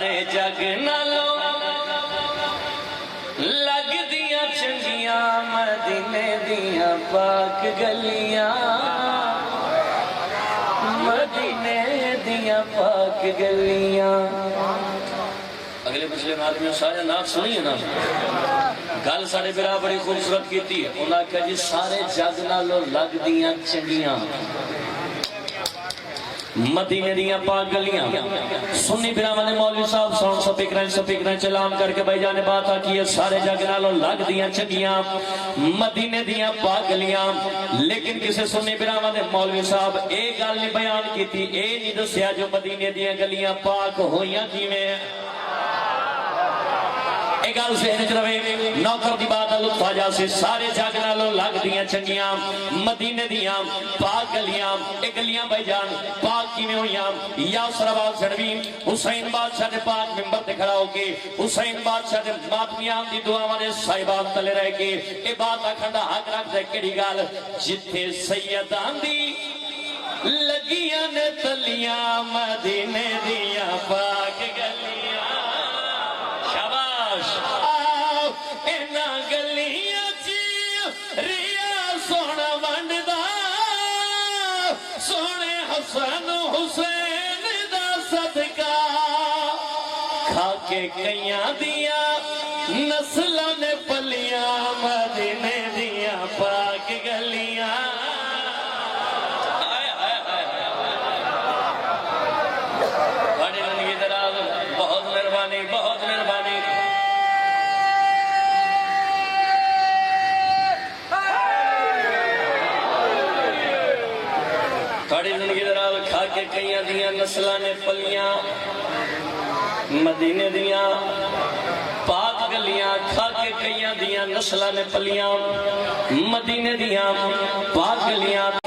सारे जग नालों लगदियां चंगियां मदीने दियां पाक गलियां, मदीने दियां पाक गलियां। अगले पिछले आदमी सारे नाम सुनी है ना, गल साढ़े बिरा बड़ी खूबसूरत की है। उन्हें आख्या जी सारे जग नालों लगदियां चंगियां मदीने दियां पाक गलियां। सुन्नी बिरावां दे मौलवी साहब साउंड स्पीकर चलान करके भाई जाने बात आखी है सारे जग नालों लगदियां चंगियां मदीने दियां पाक गलियां। लेकिन किसी सुन्नी बिरावां दे मौलवी साहब ये गल नहीं बयान की, ये नहीं दसिया जो मदीने दियां गलियां पाक होइयां किवें। गल ज़हन च रहे, नौकर की बात लुत्फ आ जासे। सारे जग नालों लगदियां चंगियां मदीने दियां पाक गलियां। ये गलियां भाई जान पाक किवें होइयां। यासर बादशाह हुसैन बादशाह दे पाक मिंबर ते खड़ा होके हुसैन बादशाह दे मातमियां दी दुआवां दे साहिबान तले रह के ये बात आखण दा हक रखदा केड़ी गल, जिथे सैयदां दी लगियां ने तलियां मदीने दियां पाक गलियां। इना गलियां रिया सोना वंडदा सोने हसन हुसैन दा सदका खाके कईयां दिया नस्लां ने पलियां मदीने दियां पाक गलियां। बड़ी जिंदगी दराज, बहुत मेहरबानी, बहुत मेहरबानी। खा के कईयां दियां नस्लां ने पलियां मदीने दियां पाक गलियां। खा के कईयां दियां नस्लां ने पलियां मदीने दियां पाक गलियां।